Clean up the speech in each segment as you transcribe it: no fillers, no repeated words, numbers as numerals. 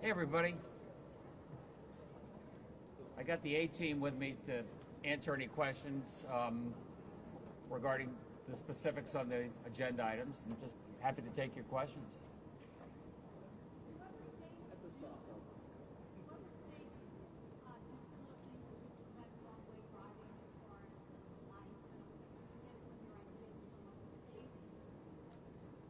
Hey everybody. I got the A-team with me to answer any questions regarding the specifics on the agenda items, and just happy to take your questions.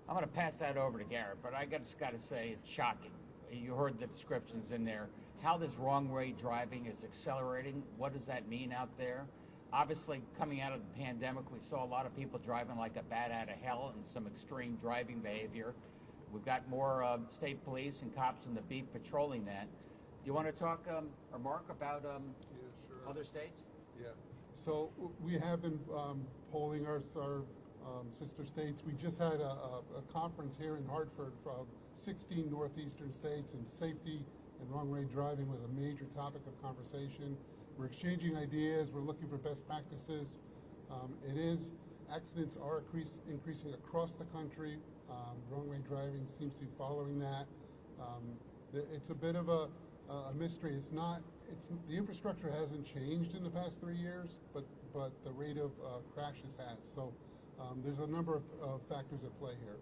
I'm going to pass that over to Garrett, but I just got to say it's shocking. You heard the descriptions in there. How this wrong-way driving is accelerating. What does that mean out there? Obviously, coming out of the pandemic, we saw a lot of people driving like a bat out of hell and some extreme driving behavior. We've got more state police and cops on the beat patrolling that. Do you want to talk, or Mark, about other states? Yeah. So we have been polling our sister states. We just had a conference here in Hartford from 16 northeastern states, and safety and wrong-way driving was a major topic of conversation. We're exchanging ideas. We're looking for best practices. Accidents are increasing across the country. Wrong-way driving seems to be following that. It's a bit of a mystery. The infrastructure hasn't changed in the past 3 years, but the rate of crashes has. So there's a number of factors at play here.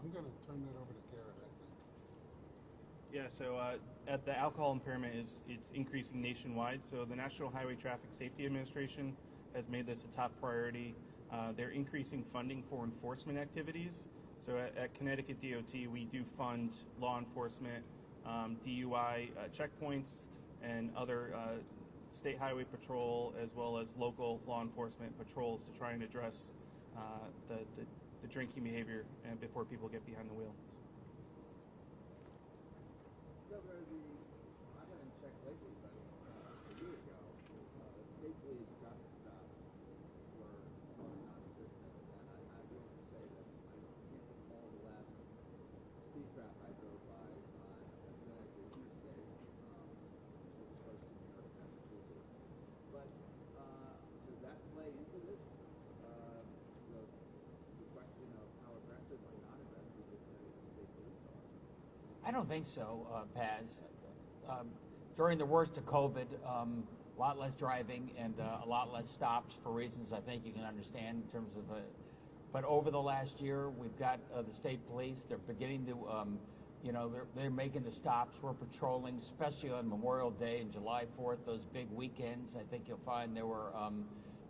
I'm going to turn that over to Garrett, I think. Yeah, so at the alcohol impairment it's increasing nationwide. So the National Highway Traffic Safety Administration has made this a top priority. They're increasing funding for enforcement activities. So at Connecticut DOT, we do fund law enforcement, DUI checkpoints, and other state highway patrol, as well as local law enforcement patrols to try and address the drinking behavior before people get behind the wheel. Governor, I haven't checked lately, but a year ago, state police traffic stops were non-existent, and I do have to say that I can't recall the last speed trap I drove by on Connecticut Interstate, which was close to New York, Massachusetts. But does that play into this? I don't think so, Paz. During the worst of COVID, a lot less driving and a lot less stops for reasons I think you can understand in terms of but over the last year, we've got the state police. They're beginning to, they're making the stops. We're patrolling, especially on Memorial Day and July 4th, those big weekends. I think you'll find there were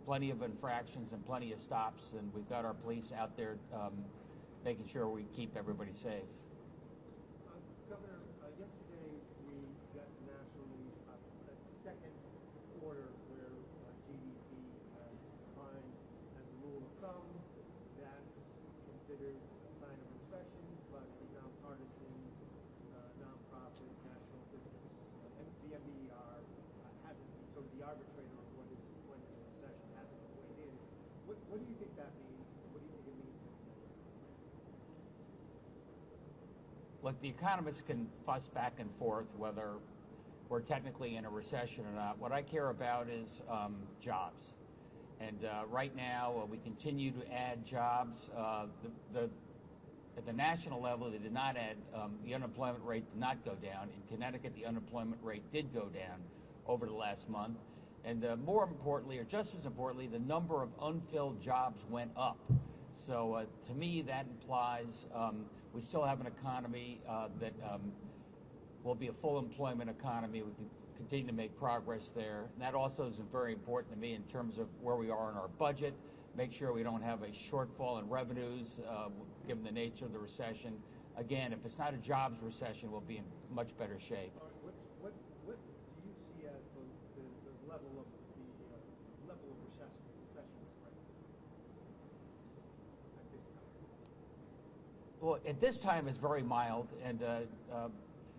plenty of infractions and plenty of stops, and we've got our police out there making sure we keep everybody safe. Governor, yesterday we got nationally a second quarter where GDP has declined as a rule of thumb. That's considered a sign of recession, but the nonpartisan, nonprofit, national business, the MBER hasn't, sort of the arbitrator of when is a recession hasn't weighed in. What do you think that means? What do you think it means? Look, the economists can fuss back and forth whether we're technically in a recession or not. What I care about is jobs. And right now, we continue to add jobs. At the national level, they did not add, the unemployment rate did not go down. In Connecticut, the unemployment rate did go down over the last month. And more importantly, or just as importantly, the number of unfilled jobs went up. So to me, that implies we still have an economy that will be a full employment economy. We can continue to make progress there. And that also is very important to me in terms of where we are in our budget, make sure we don't have a shortfall in revenues given the nature of the recession. Again, if it's not a jobs recession, we'll be in much better shape. What do you see as the level of recession right now? Well, at this time, it's very mild, and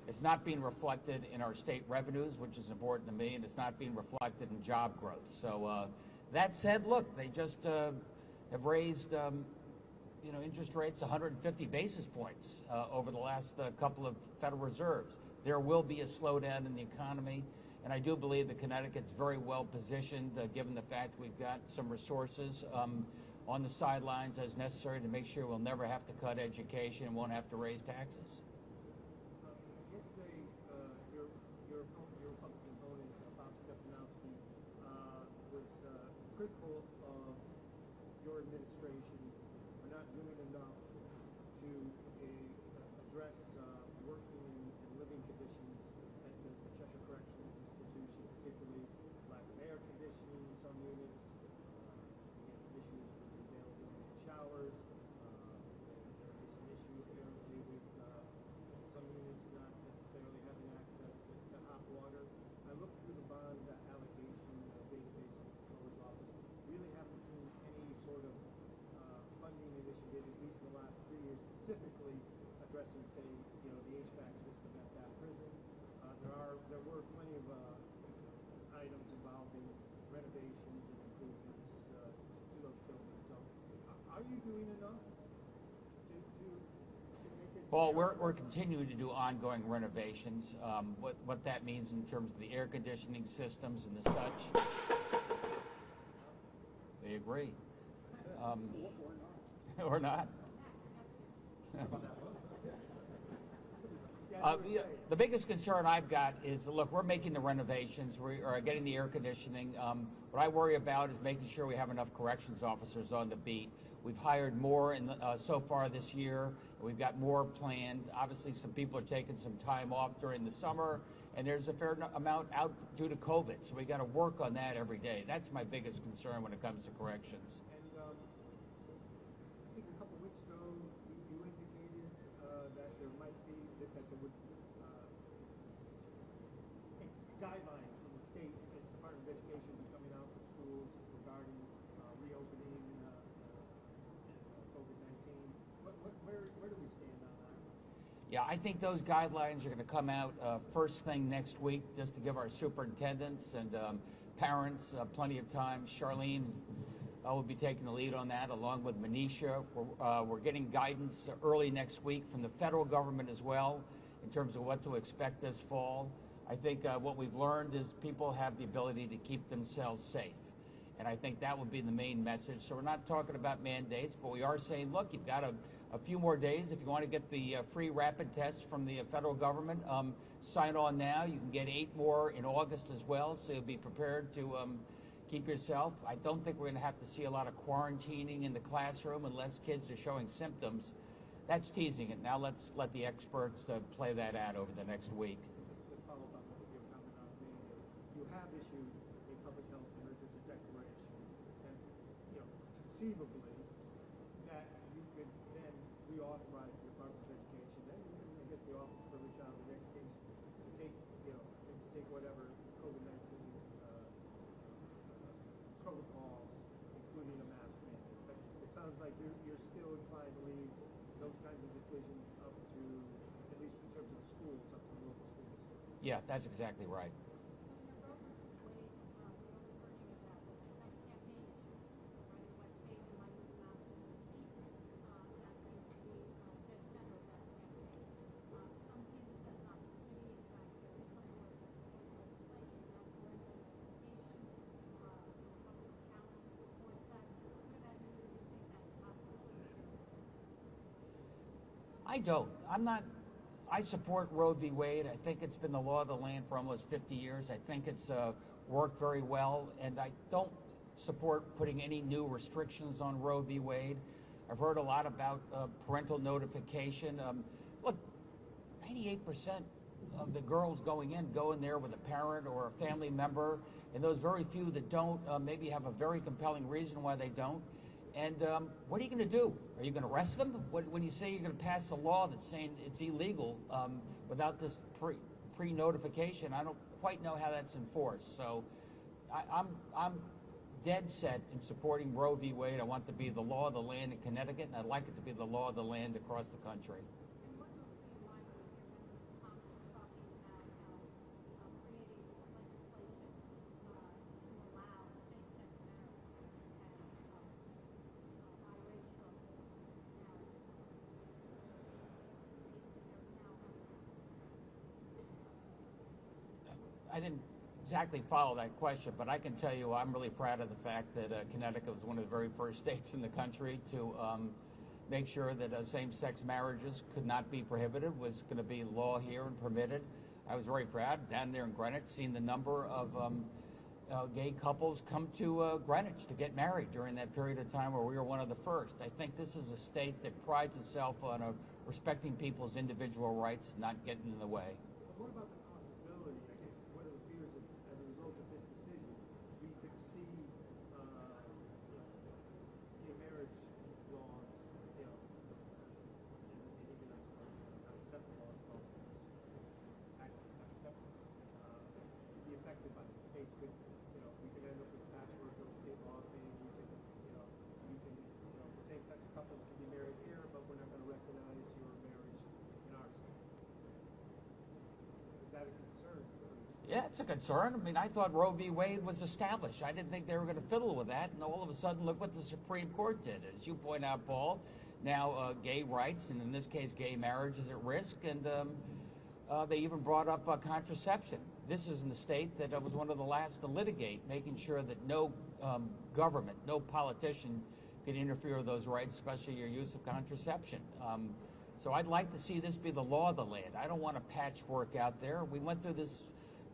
it's not being reflected in our state revenues, which is important to me, and it's not being reflected in job growth. So that said, look, they just have raised interest rates 150 basis points over the last couple of Federal Reserves. There will be a slowdown in the economy, and I do believe that Connecticut's very well positioned, given the fact we've got some resources on the sidelines as necessary to make sure we'll never have to cut education and won't have to raise taxes. Yesterday, your Republican opponent, Bob Stefanowski, was critical of your administration for not doing enough to address working and living conditions at the Cheshire Correctional Institution, particularly lack of air conditioning in some units, issues with the availability of showers. There is an issue apparently with some units not necessarily having access to hot water. I looked through the bond allocation database of the Controller's Office. Really haven't seen any sort of funding initiative, at least in the last 3 years, specifically addressing, say, the HVAC system at that prison. There were plenty of items involving renovations and improvements to those buildings. So, are you doing enough to make it? Well, we're continuing to do ongoing renovations. What that means in terms of the air conditioning systems and the such. They agree. Or not. The biggest concern I've got is, look, we're making the renovations, we are getting the air conditioning. What I worry about is making sure we have enough corrections officers on the beat. We've hired more so far this year. We've got more planned. Obviously, some people are taking some time off during the summer, and there's a fair amount out due to COVID. So we got to work on that every day. That's my biggest concern when it comes to corrections. And I think a couple of weeks ago, you indicated that there might be that there would guidelines from the state and Department of Education be coming out to schools regarding reopening COVID-19. Where do we stand on that? Yeah, I think those guidelines are going to come out first thing next week, just to give our superintendents and parents plenty of time. Charlene will be taking the lead on that, along with Manisha. We're getting guidance early next week from the federal government as well, in terms of what to expect this fall. I think what we've learned is people have the ability to keep themselves safe. And I think that would be the main message. So we're not talking about mandates, but we are saying, look, you've got a few more days. If you want to get the free rapid tests from the federal government, sign on now. You can get 8 more in August as well, so you'll be prepared to keep yourself. I don't think we're going to have to see a lot of quarantining in the classroom unless kids are showing symptoms. That's teasing it. Now let's let the experts play that out over the next week. To follow up on what your comment on mandate, you have issued a public health emergency declaration, and conceivably that you could then reauthorize the Department of Education, then I guess the Office for Early Childhood Education to take whatever COVID-19 protocols, including a mask mandate. But it sounds like you're still inclined to leave those kinds of decisions up to, at least in terms of schools, up to local schools. Yeah, that's exactly right. I don't. I support Roe v. Wade. I think it's been the law of the land for almost 50 years. I think it's worked very well, and I don't support putting any new restrictions on Roe v. Wade. I've heard a lot about parental notification. Look, 98% of the girls go in there with a parent or a family member, and those very few that don't maybe have a very compelling reason why they don't. And what are you going to do? Are you going to arrest them? When you say you're going to pass a law that's saying it's illegal without this pre-notification, I don't quite know how that's enforced. So I'm dead set in supporting Roe v. Wade. I want it to be the law of the land in Connecticut, and I'd like it to be the law of the land across the country. didn't exactly follow that question, but I can tell you I'm really proud of the fact that Connecticut was one of the very first states in the country to make sure that same-sex marriages could not be prohibited, was going to be law here and permitted. I was very proud down there in Greenwich, seeing the number of gay couples come to Greenwich to get married during that period of time where we were one of the first. I think this is a state that prides itself on respecting people's individual rights, not getting in the way. What about the possibility, I guess, one of the fears is as a result of this decision, we could see gay marriage laws, you know, and even I suppose not acceptable as well, actually not acceptable, be affected by the states could, you know, we could end up with a patchwork of state laws saying the same-sex couples can be married here, but we're not going to recognize your marriage in our state. Is that a concern? Yeah, it's a concern. I mean, I thought Roe v. Wade was established. I didn't think they were going to fiddle with that, and all of a sudden, look what the Supreme Court did. As you point out, Paul, now gay rights, and in this case, gay marriage is at risk, and they even brought up contraception. This is in the state that was one of the last to litigate, making sure that no government, no politician could interfere with those rights, especially your use of contraception. So I'd like to see this be the law of the land. I don't want a patchwork out there. We went through this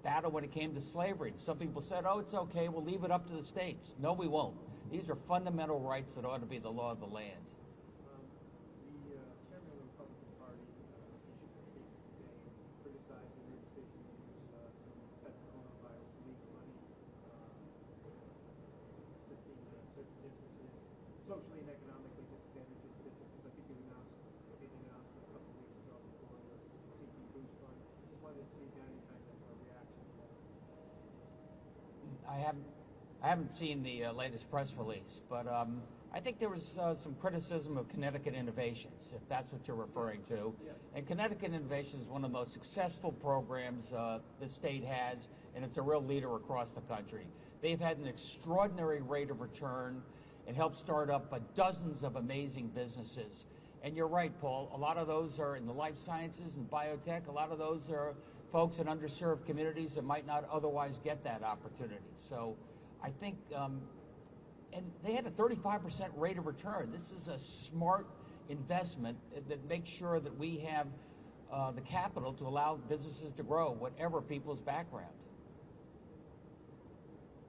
battle when it came to slavery. Some people said, oh, it's okay, we'll leave it up to the states. No, we won't. These are fundamental rights that ought to be the law of the land. The chairman of the Republican Party issued a statement today criticizing their decision to use some fed coronavirus relief money, assisting certain businesses, socially and economically disadvantaged businesses. I think you announced a couple of weeks ago before the CP Boost Fund. Just wanted to see if you had any kind of reaction to that. I haven't seen the latest press release, but I think there was some criticism of Connecticut Innovations, if that's what you're referring to. Yeah. And Connecticut Innovations is one of the most successful programs the state has, and it's a real leader across the country. They've had an extraordinary rate of return and helped start up dozens of amazing businesses. And you're right, Paul, a lot of those are in the life sciences and biotech. A lot of those are folks in underserved communities that might not otherwise get that opportunity. So I think, and they had a 35% rate of return. This is a smart investment that makes sure that we have the capital to allow businesses to grow, whatever people's background.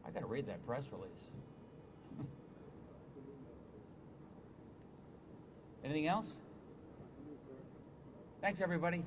I got to read that press release. Anything else? Thanks, everybody.